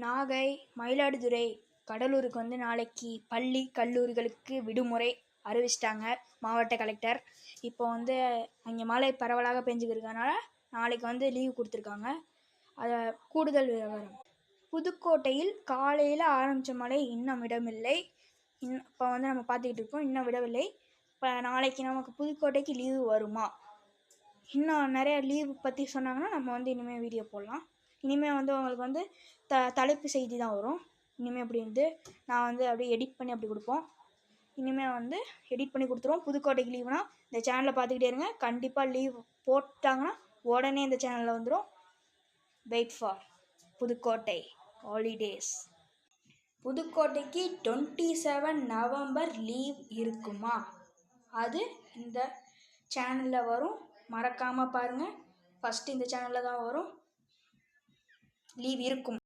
நாகை, மயிலாடுதுறை, கடலூருக்கு வந்து நாளைக்கு பள்ளி கல்லூரிகளுக்கு விடுமுறை அறிவிச்சிட்டாங்க மாவட்ட கலெக்டர். இப்போ வந்து அங்கே மழை பரவலாக பெஞ்சுக்கிறதுனால நாளைக்கு வந்து லீவ் கொடுத்துருக்காங்க. அதை கூடுதல் விவரம். புதுக்கோட்டையில் காலையில் ஆரம்பித்த மழை இன்னும் விடவில்லை. இப்போ வந்து நம்ம பார்த்துக்கிட்டு இருக்கோம், இன்னும் விடவில்லை. இப்போ நாளைக்கு நமக்கு புதுக்கோட்டைக்கு லீவு வருமா? இன்னும் நிறைய லீவு பற்றி சொன்னாங்கன்னா நம்ம வந்து இனிமேல் வீடியோ போடலாம். இனிமேல் வந்து உங்களுக்கு வந்து தலைப்பு செய்தி தான் வரும். இனிமேல் அப்படி வந்து நான் வந்து அப்படியே எடிட் பண்ணி அப்படி கொடுப்போம். இனிமேல் வந்து எடிட் பண்ணி கொடுத்துருவோம். புதுக்கோட்டைக்கு லீவுனா இந்த சேனலை பார்த்துக்கிட்டே இருங்க. கண்டிப்பாக லீவ் போட்டாங்கன்னா உடனே இந்த சேனலில் வந்துடும். Wait for Pudukkottai holidays. புதுக்கோட்டைக்கு 27 நவம்பர் லீவ் இருக்குமா? அது இந்த சேனலில் வரும். மறக்காமல் பாருங்கள். ஃபஸ்ட்டு இந்த சேனலில் தான் வரும். லீவ் இருக்கும்.